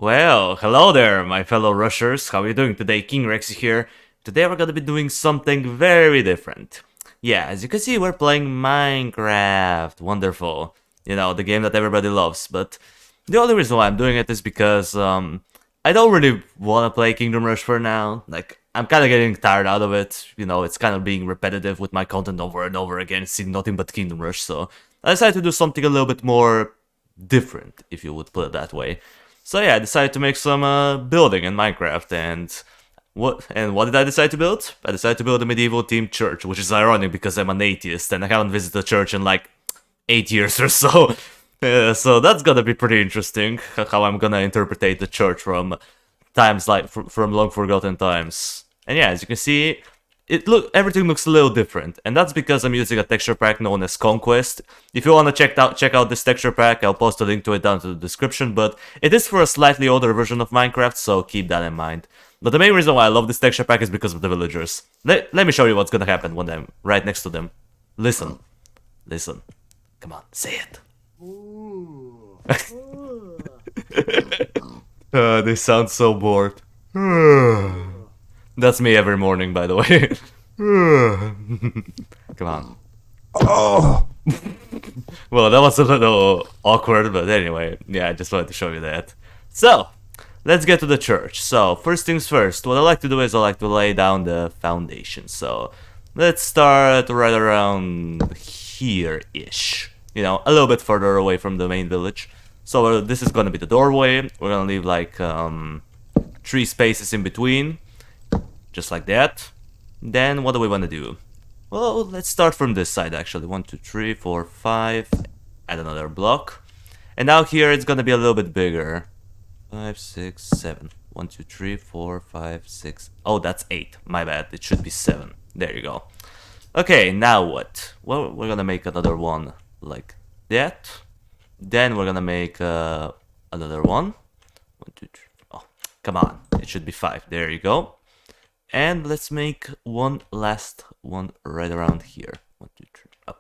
Well, hello there, my fellow rushers. How are you doing today? King Rex here. Today we're gonna be doing something very different. Yeah, as you can see, we're playing Minecraft. Wonderful. You know, the game that everybody loves. But the only reason why I'm doing it is because, I don't really want to play Kingdom Rush for now. Like, I'm kind of getting tired out of it. You know, it's kind of being repetitive with my content over and over again, seeing nothing but Kingdom Rush. So I decided to do something a little bit more different, if you would put it that way. So yeah, I decided to make some building in Minecraft, and what did I decide to build? I decided to build a medieval themed church, which is ironic because I'm an atheist and I haven't visited a church in like 8 years or so. So that's gonna be pretty interesting how I'm gonna interpret the church from times like from long forgotten times. And yeah, as you can see, everything looks a little different, and that's because I'm using a texture pack known as Conquest. If you want to check out this texture pack, I'll post a link to it down to the description, but it is for a slightly older version of Minecraft, so keep that in mind. But the main reason why I love this texture pack is because of the villagers. Let me show you what's gonna happen when I'm right next to them. Listen. Listen. Come on, say it. They sound so bored. That's me every morning, by the way. Come on. Oh! Well, that was a little awkward, but anyway, yeah, I just wanted to show you that. So, let's get to the church. So, first things first, what I like to do is I like to lay down the foundation. So, let's start right around here-ish. You know, a little bit further away from the main village. So, this is gonna be the doorway. We're gonna leave like 3 spaces in between. Just like that. Then what do we want to do? Well, let's start from this side actually. 1, 2, 3, 4, 5. Add another block. And now here it's gonna be a little bit bigger. 5, 6, 7. 1, 2, 3, 4, 5, 6. Oh, that's 8. My bad. It should be 7. There you go. Okay, now what? Well, we're gonna make another one like that. Then we're gonna make another one. 1, 2, 3. Oh, come on. It should be 5. There you go. And let's make one last one right around here. 1, 2, 3. Oh.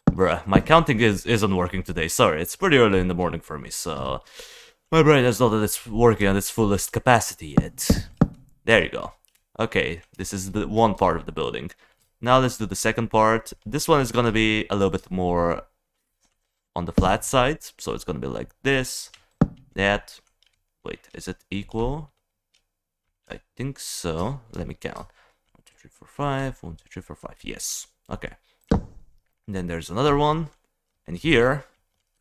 Bruh, my counting isn't working today. Sorry, it's pretty early in the morning for me, so my brain doesn't know that it's working at its fullest capacity yet. There you go. Okay, this is the one part of the building. Now let's do the second part. This one is gonna be a little bit more on the flat side, so it's gonna be like this, that. Wait, is it equal? I think so. Let me count. 1, 2, 3, 4, 5. 1, 2, 3, 4, 5. Yes. Okay. And then there's another one. And here,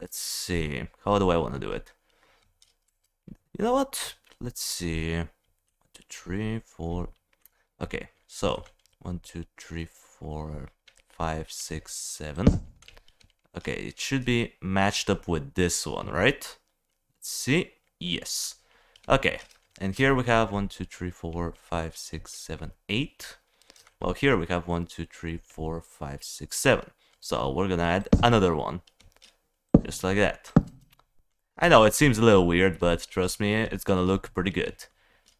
let's see. How do I want to do it? You know what? Let's see. 1, 2, 3, 4. Okay. So 1, 2, 3, 4, 5, 6, 7. Okay. It should be matched up with this one, right? Let's see. Yes. Okay. And here we have 1, 2, 3, 4, 5, 6, 7, 8. Well, here we have 1, 2, 3, 4, 5, 6, 7. So we're gonna add another one. Just like that. I know it seems a little weird, but trust me, it's gonna look pretty good.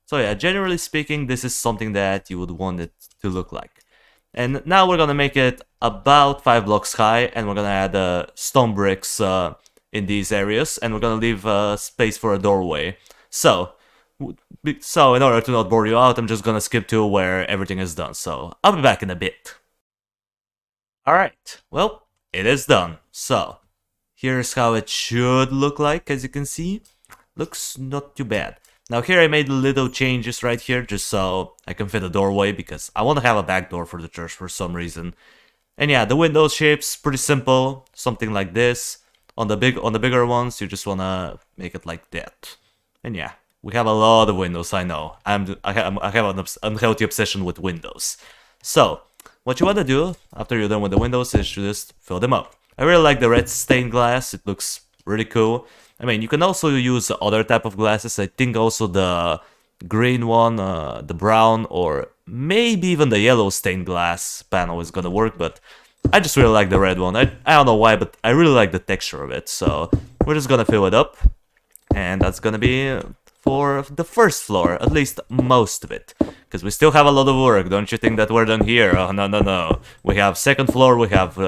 So yeah, generally speaking, this is something that you would want it to look like. And now we're gonna make it about 5 blocks high, and we're gonna add stone bricks in these areas, and we're gonna leave space for a doorway. So in order to not bore you out, I'm just gonna skip to where everything is done, so I'll be back in a bit. Alright, well, it is done. So, here's how it should look like, as you can see. Looks not too bad. Now here I made little changes right here, just so I can fit a doorway, because I want to have a back door for the church for some reason. And yeah, the window shape's pretty simple, something like this. On the bigger ones, you just wanna make it like that. And yeah. We have a lot of windows, I know. I have an unhealthy obsession with windows. So, what you want to do after you're done with the windows is to just fill them up. I really like the red stained glass, it looks really cool. I mean, you can also use other type of glasses. I think also the green one, the brown, or maybe even the yellow stained glass panel is gonna work, but I just really like the red one. I don't know why, but I really like the texture of it. So, we're just gonna fill it up, and that's gonna be for the first floor, at least most of it. Because we still have a lot of work, don't you think that we're done here? Oh, no, no, no. We have second floor, we have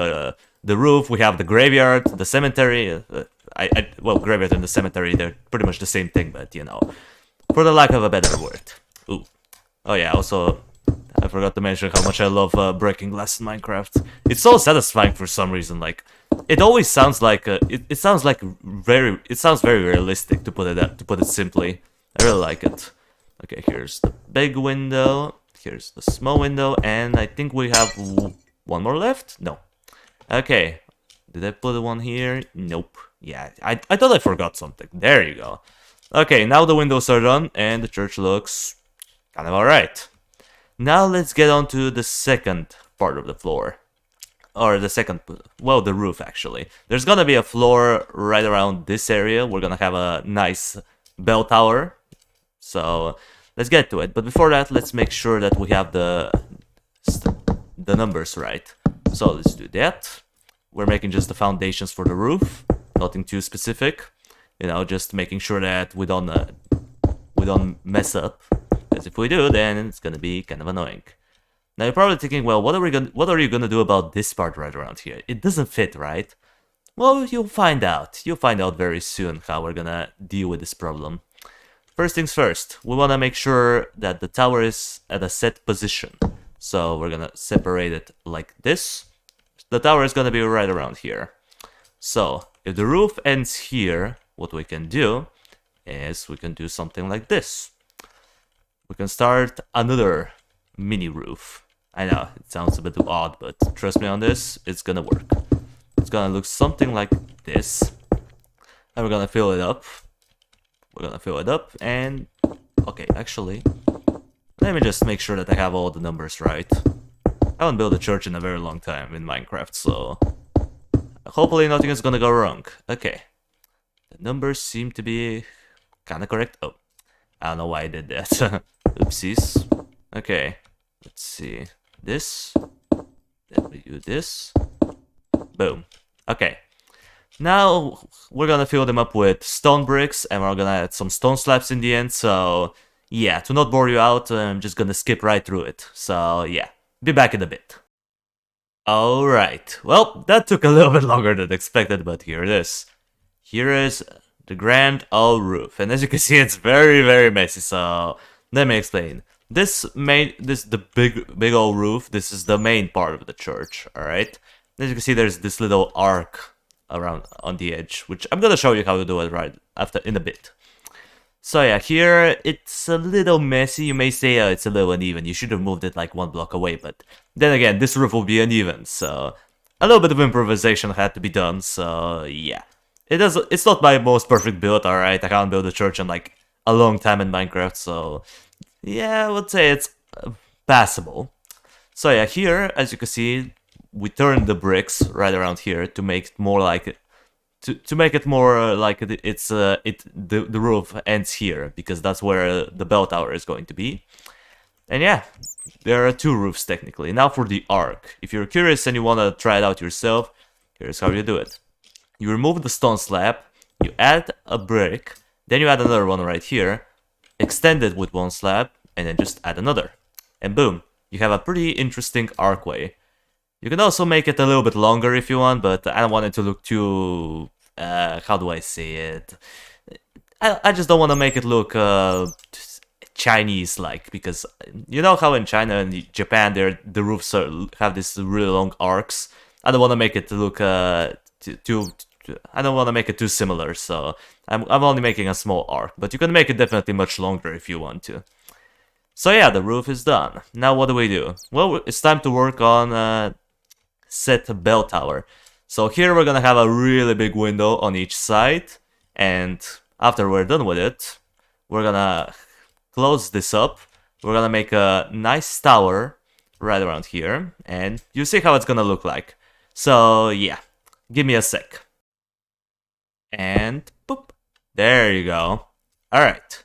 the roof, we have the graveyard, the cemetery. Well, graveyard and the cemetery, they're pretty much the same thing, but you know, for the lack of a better word. Ooh. Oh yeah, also, I forgot to mention how much I love breaking glass in Minecraft. It's so satisfying for some reason. Like, it always sounds like it sounds like it sounds very realistic, to put it simply. I really like it. Okay, here's the big window. Here's the small window, and I think we have one more left. No. Okay. Did I put one here? Nope. Yeah, I thought I forgot something. There you go. Okay, now the windows are done, and the church looks kind of alright. Now let's get on to the second part of the floor. Or the second, well, the roof actually. There's gonna be a floor right around this area. We're gonna have a nice bell tower. So let's get to it. But before that, let's make sure that we have the numbers right. So let's do that. We're making just the foundations for the roof. Nothing too specific. You know, just making sure that we don't mess up. Because if we do, then it's gonna be kind of annoying. Now you're probably thinking, well, what are you gonna do about this part right around here? It doesn't fit, right? Well, you'll find out. You'll find out very soon how we're gonna deal with this problem. First things first, we wanna make sure that the tower is at a set position. So we're gonna separate it like this. The tower is gonna be right around here. So if the roof ends here, what we can do is we can do something like this. We can start another mini roof. I know, it sounds a bit odd, but trust me on this, it's gonna work. It's gonna look something like this. And we're gonna fill it up. We're gonna fill it up, and... okay, actually... let me just make sure that I have all the numbers right. I haven't built a church in a very long time in Minecraft, so... hopefully nothing is gonna go wrong. Okay. The numbers seem to be kinda correct. Oh, I don't know why I did that. Oopsies. Okay, let's see. This. Then we do this. Boom. Okay. Now we're gonna fill them up with stone bricks, and we're gonna add some stone slabs in the end, so... yeah, to not bore you out, I'm just gonna skip right through it. So yeah, be back in a bit. Alright, well, that took a little bit longer than expected, but here it is. Here is the grand old roof, and as you can see, it's very, very messy, so let me explain. This the big old roof, this is the main part of the church, alright? As you can see, there's this little arc around on the edge, which I'm gonna show you how to do it right after in a bit. So yeah, here it's a little messy. You may say it's a little uneven. You should have moved it like one block away, but then again, this roof will be uneven, so a little bit of improvisation had to be done. So yeah, it's not my most perfect build. All right, I can't build a church in like a long time in Minecraft, so yeah, I would say it's passable. So yeah, here as you can see, we turned the bricks right around here to make it more like. To make it more like the roof ends here, because that's where the bell tower is going to be. And yeah, there are two roofs technically. Now for the arc. If you're curious and you want to try it out yourself, here's how you do it. You remove the stone slab, you add a brick, then you add another one right here, extend it with one slab, and then just add another. And boom, you have a pretty interesting archway. You can also make it a little bit longer if you want, but I don't want it to look too... how do I say it? I just don't want to make it look Chinese-like, because you know how in China and Japan the roofs have this really long arcs. I don't want to make it look I don't want to make it too similar, so I'm only making a small arc, but you can make it definitely much longer if you want to. So yeah, the roof is done. Now what do we do? Well, it's time to work on set bell tower. So here we're gonna have a really big window on each side, and after we're done with it, we're gonna close this up. We're gonna make a nice tower right around here, and you see how it's gonna look like. So yeah, give me a sec. And boop, there you go. Alright,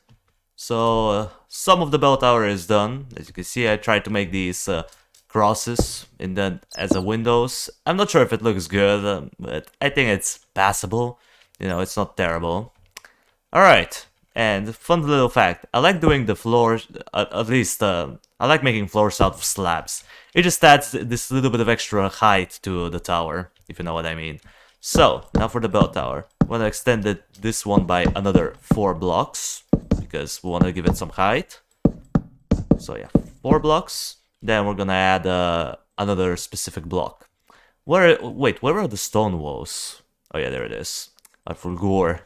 so some of the bell tower is done. As you can see, I tried to make these crosses in the as a windows. I'm not sure if it looks good, but I think it's passable. You know, it's not terrible. Alright, and fun little fact, I like doing the floors, at least I like making floors out of slabs. It just adds this little bit of extra height to the tower. if you know what I mean. So, now for the bell tower. We're gonna extend this one by another 4 blocks, because we want to give it some height. So yeah, 4 blocks. Then we're gonna add another specific block. Wait, where are the stone walls? Oh yeah, there it is. I forgot.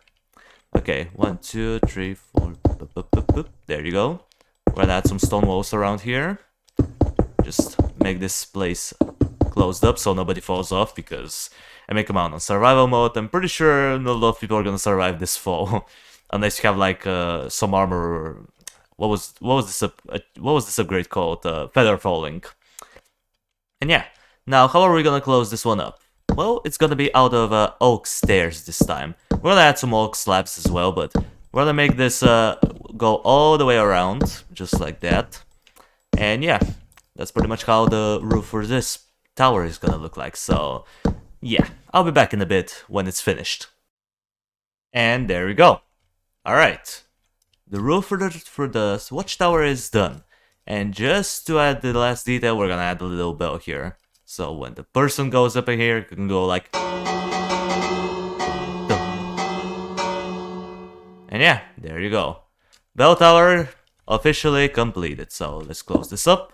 Okay, 1, 2, 3, 4. Boop, boop, boop, boop. There you go. We're gonna add some stone walls around here. Just make this place closed up so nobody falls off, because I make them out on survival mode. I'm pretty sure not a lot of people are gonna survive this fall, unless you have like some armor. What was this upgrade called? Feather falling. And yeah, now how are we gonna close this one up? Well, it's gonna be out of oak stairs this time. We're gonna add some oak slabs as well, but we're gonna make this go all the way around, just like that. And yeah, that's pretty much how the roof for this tower is gonna look like. So yeah, I'll be back in a bit when it's finished. And there we go. Alright, the roof for the watchtower is done. And just to add the last detail, we're gonna add a little bell here. So when the person goes up in here, it can go like... And yeah, there you go. Bell tower officially completed. So let's close this up.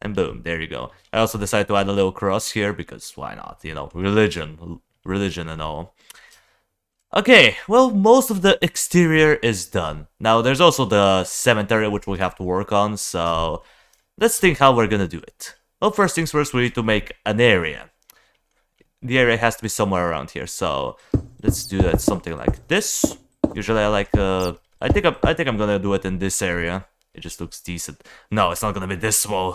And boom, there you go. I also decided to add a little cross here because why not? You know, religion and all. Okay, well, most of the exterior is done. Now, there's also the cemetery which we have to work on, so let's think how we're gonna do it. Well, first things first, we need to make an area. The area has to be somewhere around here, so let's do that something like this. Usually I like, I think I'm gonna do it in this area. It just looks decent. No, it's not gonna be this small.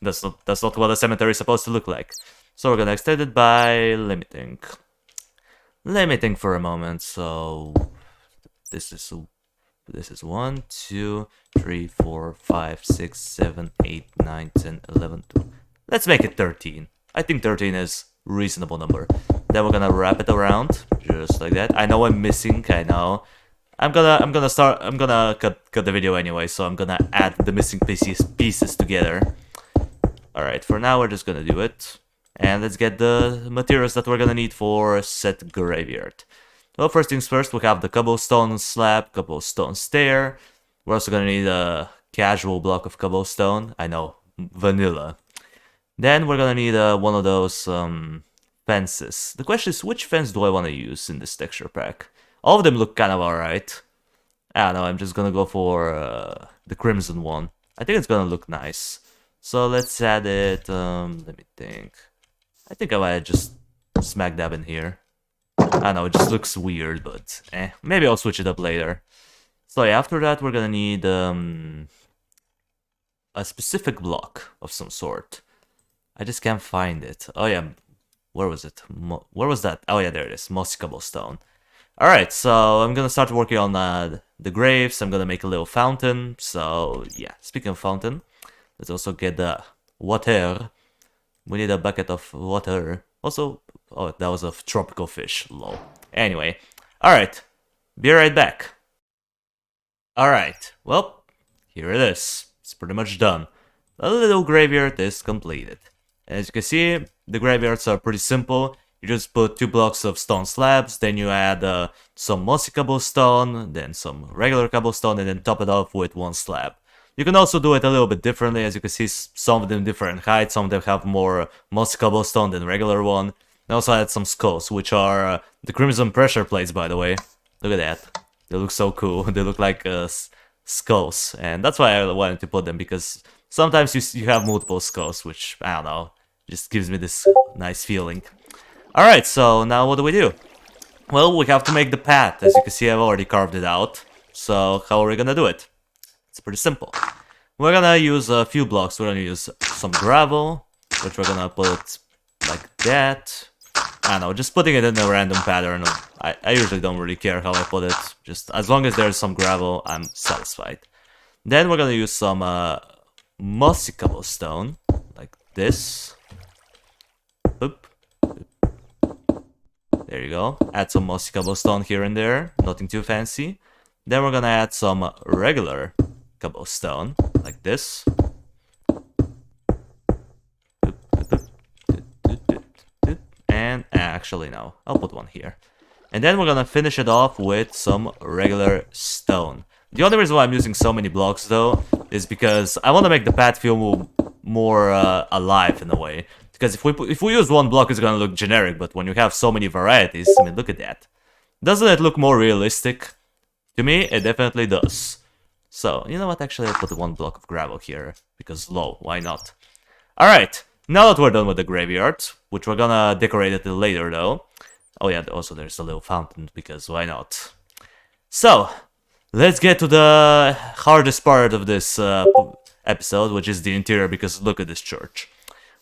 That's not what a cemetery is supposed to look like. So we're gonna extend it by limiting. Limiting for a moment, so this is 1, 2, 3, 4, 5, 6, 7, 8, 9, 10, 11, 12. Let's make it 13. I think 13 is a reasonable number. Then we're gonna wrap it around, just like that. I know I'm missing, I know. I'm gonna cut the video anyway, so I'm gonna add the missing pieces together. Alright, for now we're just gonna do it. And let's get the materials that we're gonna need for said graveyard. Well, first things first, we have the cobblestone slab, cobblestone stair. We're also gonna need a casual block of cobblestone. I know, vanilla. Then we're gonna need one of those fences. The question is, which fence do I want to use in this texture pack? All of them look kind of alright. I don't know, I'm just gonna go for the crimson one. I think it's gonna look nice. So let's add it, let me think. I think I might just smack dab in here. I don't know, it just looks weird, but maybe I'll switch it up later. So yeah, after that we're gonna need a specific block of some sort. I just can't find it. Oh yeah, where was it? Where was that? Oh yeah, there it is, mossy cobblestone. Alright, so I'm gonna start working on the graves. I'm gonna make a little fountain. So yeah, speaking of fountain, let's also get the water. We need a bucket of water. Also, oh, that was a tropical fish, lol. Anyway, alright, be right back. Alright, well, here it is. It's pretty much done. The little graveyard is completed. As you can see, the graveyards are pretty simple. You just put 2 blocks of stone slabs, then you add some mossy cobblestone, then some regular cobblestone, and then top it off with 1 slab. You can also do it a little bit differently. As you can see, some of them different heights, some of them have more mossy cobblestone than regular one. I also add some skulls, which are the crimson pressure plates, by the way. Look at that. They look so cool. They look like skulls, and that's why I wanted to put them, because sometimes you have multiple skulls, which, I don't know, just gives me this nice feeling. Alright, so now what do? Well, we have to make the path. As you can see, I've already carved it out. So how are we gonna do it? It's pretty simple. We're gonna use a few blocks. We're gonna use some gravel, which we're gonna put like that. I don't know, just putting it in a random pattern. I usually don't really care how I put it. Just as long as there's some gravel, I'm satisfied. Then we're gonna use some mossy cobblestone, like this. Boop. There you go. Add some mossy cobblestone here and there. Nothing too fancy. Then we're gonna add some regular cobblestone, like this. And actually, no. I'll put one here. And then we're gonna finish it off with some regular stone. The only reason why I'm using so many blocks, though, is because I want to make the path feel more alive in a way. Because if we use one block, it's gonna look generic. But when you have so many varieties, I mean, look at that. Doesn't it look more realistic? To me, it definitely does. So, you know what? Actually, I'll put one block of gravel here. Because low, why not? Alright, now that we're done with the graveyard, which we're gonna decorate it later, though. Oh yeah, also there's a little fountain, because why not? So, let's get to the hardest part of this episode, which is the interior, because look at this church.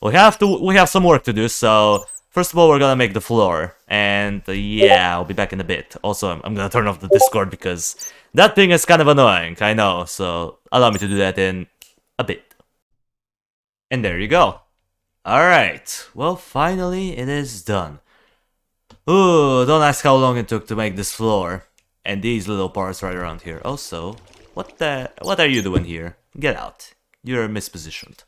We have some work to do, so first of all, we're gonna make the floor, and yeah, I'll be back in a bit. Also, I'm gonna turn off the Discord because that thing is kind of annoying, I know, so allow me to do that in a bit. And there you go. Alright, well, finally it is done. Ooh, don't ask how long it took to make this floor. And these little parts right around here. Also, what are you doing here? Get out. You're mispositioned.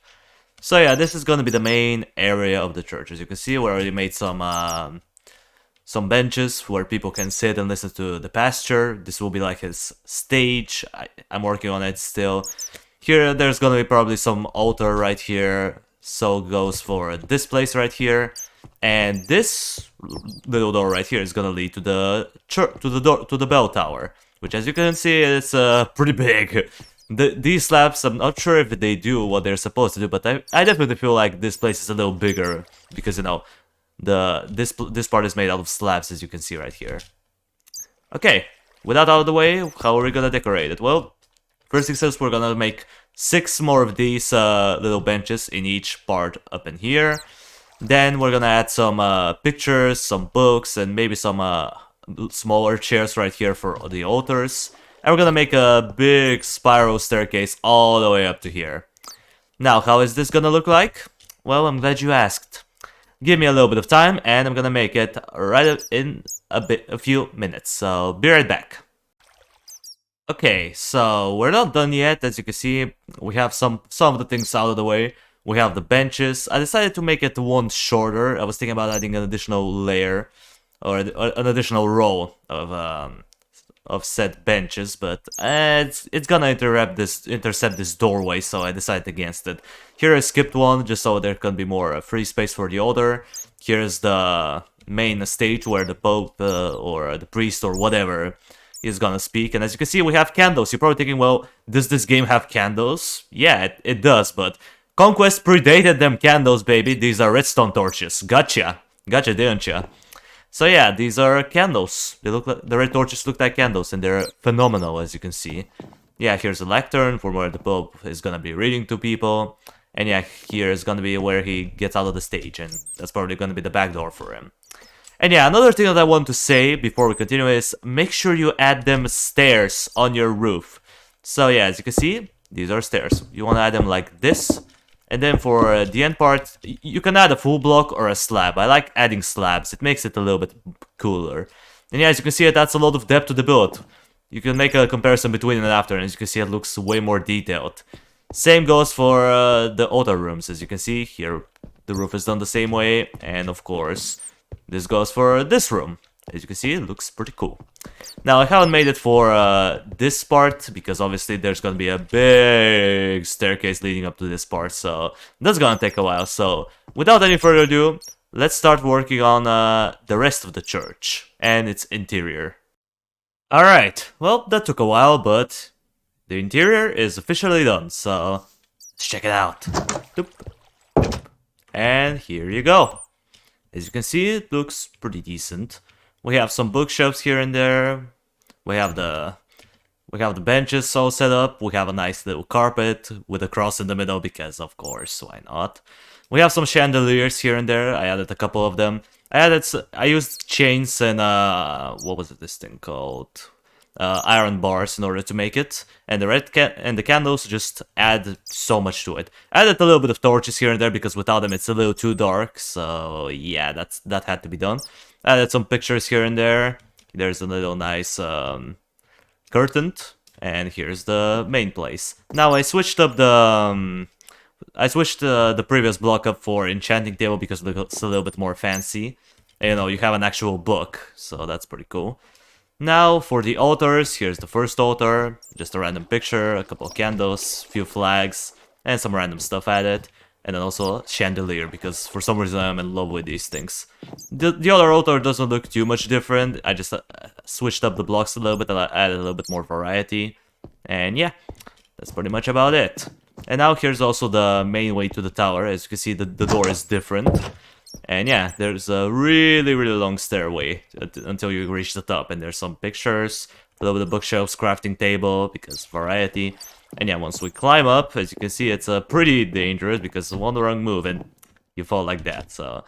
So yeah, this is gonna be the main area of the church. As you can see, we already made some benches where people can sit and listen to the pastor. This will be like his stage. I'm working on it still. Here, there's gonna be probably some altar right here. So goes for this place right here. And this little door right here is gonna lead to the church, to the bell tower, which, as you can see, is pretty big. These slabs, I'm not sure if they do what they're supposed to do, but I definitely feel like this place is a little bigger because, you know, this part is made out of slabs, as you can see right here. Okay, with that out of the way, how are we gonna decorate it? Well, first things first, we're gonna make 6 more of these little benches in each part up in here. Then we're gonna add some pictures, some books, and maybe some smaller chairs right here for the altars. And we're gonna make a big spiral staircase all the way up to here. Now, how is this gonna look like? Well, I'm glad you asked. Give me a little bit of time, and I'm gonna make it right in a few minutes. So, be right back. Okay, so we're not done yet. As you can see, we have some of the things out of the way. We have the benches. I decided to make it one shorter. I was thinking about adding an additional layer or an additional row of set benches, but it's gonna intercept this doorway, so I decided against it. Here I skipped one just so there can be more free space for the altar. Here's the main stage where the Pope or the priest or whatever is gonna speak, and as you can see, we have candles. You're probably thinking, well, does this game have candles? Yeah, it does, but Conquest predated them candles, baby. These are redstone torches. Gotcha, didn't ya? So yeah, these are candles. They look like the red torches look like candles, and they're phenomenal, as you can see. Yeah, here's a lectern for where the Pope is gonna be reading to people, and yeah, here is gonna be where he gets out of the stage, and that's probably gonna be the back door for him. And yeah, another thing that I want to say before we continue is make sure you add them stairs on your roof. So yeah, as you can see, these are stairs. You want to add them like this. And then for the end part, you can add a full block or a slab. I like adding slabs. It makes it a little bit cooler. And yeah, as you can see, it adds a lot of depth to the build. You can make a comparison between and after, and as you can see, it looks way more detailed. Same goes for the altar rooms. As you can see, here the roof is done the same way. And of course, this goes for this room. As you can see, it looks pretty cool. Now, I haven't made it for this part, because obviously there's gonna be a big staircase leading up to this part, so that's gonna take a while. So, without any further ado, let's start working on the rest of the church and its interior. Alright, well, that took a while, but the interior is officially done, so let's check it out. Doop, doop. And here you go. As you can see, it looks pretty decent. We have some bookshelves here and there. We have the benches all set up. We have a nice little carpet with a cross in the middle because, of course, why not? We have some chandeliers here and there. I added a couple of them. I used chains and what was this thing called? Iron bars in order to make it, and the candles just add so much to it. I added a little bit of torches here and there because without them it's a little too dark. So yeah, that had to be done. I added some pictures here and there. There's a little nice curtain, and here's the main place. Now I switched up the previous block up for enchanting table because it looks a little bit more fancy. And, you know, you have an actual book, so that's pretty cool. Now, for the altars, here's the first altar. Just a random picture, a couple of candles, few flags, and some random stuff added. And then also a chandelier, because for some reason I'm in love with these things. The other altar doesn't look too much different. I just switched up the blocks a little bit and I added a little bit more variety. And yeah, that's pretty much about it. And now here's also the main way to the tower. As you can see, the door is different. And yeah, there's a really long stairway until you reach the top. And there's some pictures, a little bit of bookshelves, crafting table, because variety. And yeah, once we climb up, as you can see, it's pretty dangerous because one wrong move and you fall like that. So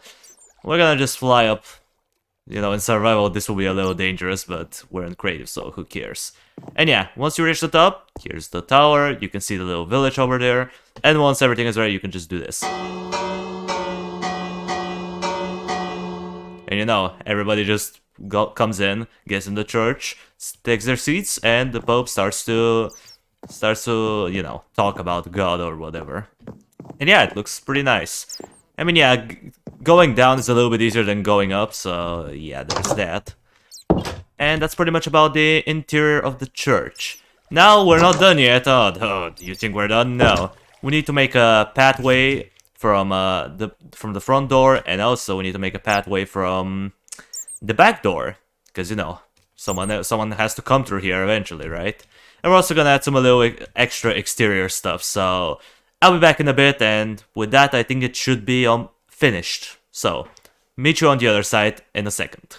we're gonna just fly up. You know, in survival, this will be a little dangerous, but we're in creative, so who cares? And yeah, once you reach the top, here's the tower. You can see the little village over there. And once everything is ready, you can just do this. And you know, everybody just comes in, gets in the church, takes their seats, and the Pope starts to, you know, talk about God or whatever. And yeah, it looks pretty nice. I mean, yeah, going down is a little bit easier than going up, so yeah, there's that. And that's pretty much about the interior of the church. Now, we're not done yet. Oh, do you think we're done? No. We need to make a pathway from the front door, and also we need to make a pathway from the back door. Because, you know, someone has to come through here eventually, right? And we're also gonna add some a little extra exterior stuff, so I'll be back in a bit, and with that, I think it should be finished. So, meet you on the other side in a second.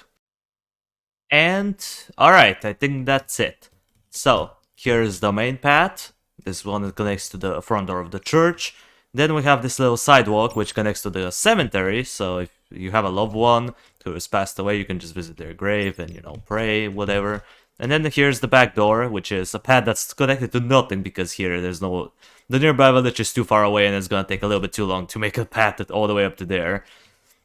And, alright, I think that's it. So, here's the main path. This one that connects to the front door of the church. Then we have this little sidewalk, which connects to the cemetery. So, if you have a loved one who has passed away, you can just visit their grave and, you know, pray, whatever. And then here's the back door, which is a path that's connected to nothing, because here there's no... The nearby village is too far away and it's gonna take a little bit too long to make a path all the way up to there.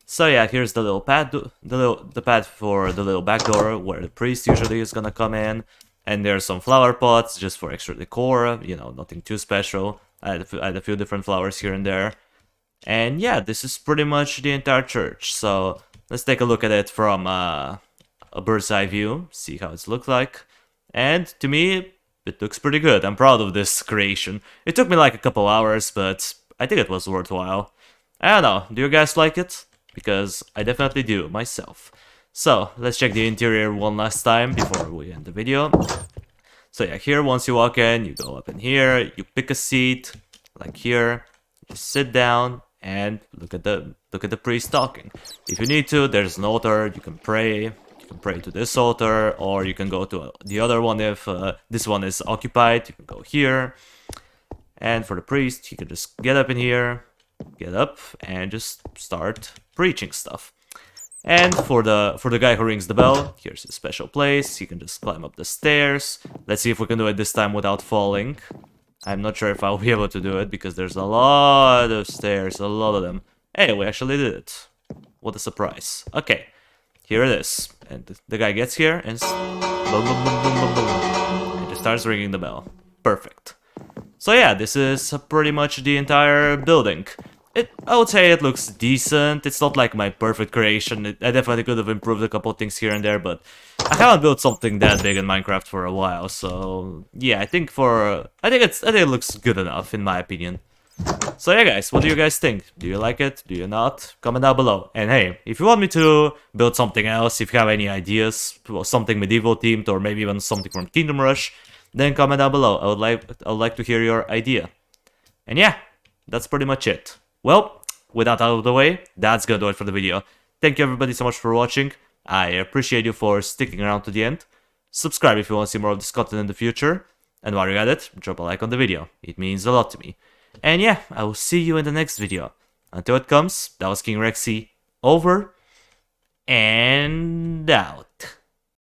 So yeah, here's the little path, the path for the little back door where the priest usually is gonna come in. And there's some flower pots just for extra decor, you know, nothing too special. I had a few different flowers here and there. And yeah, this is pretty much the entire church. So let's take a look at it from a bird's eye view, see how it looks like. And to me, it looks pretty good. I'm proud of this creation. It took me like a couple hours, but I think it was worthwhile. I don't know, do you guys like it? Because I definitely do, myself. So, let's check the interior one last time before we end the video. So yeah, here once you walk in, you go up in here, you pick a seat, like here, just sit down and look at the priest talking. If you need to, there's an altar, you can pray. You can pray to this altar, or you can go to the other one if this one is occupied. You can go here. And for the priest, you can just get up in here, get up, and just start preaching stuff. And for the guy who rings the bell, here's a special place. You can just climb up the stairs. Let's see if we can do it this time without falling. I'm not sure if I'll be able to do it, because there's a lot of stairs, a lot of them. Hey, we actually did it. What a surprise. Okay. Here it is, and the guy gets here and boom, boom, boom, boom, boom, boom, and just starts ringing the bell. Perfect. So yeah, this is pretty much the entire building. I would say it looks decent. It's not like my perfect creation. I definitely could have improved a couple things here and there, but I haven't built something that big in Minecraft for a while. So yeah, I think it looks good enough in my opinion. So yeah guys, what do you guys think? Do you like it? Do you not? Comment down below. And hey, if you want me to build something else, if you have any ideas, something medieval themed, or maybe even something from Kingdom Rush, then comment down below. I would like to hear your idea. And yeah, that's pretty much it. Well, with that out of the way, that's gonna do it for the video. Thank you everybody so much for watching. I appreciate you for sticking around to the end. Subscribe if you want to see more of this content in the future. And while you're at it, drop a like on the video. It means a lot to me. And yeah, I will see you in the next video. Until it comes, that was King Rexy, over and out.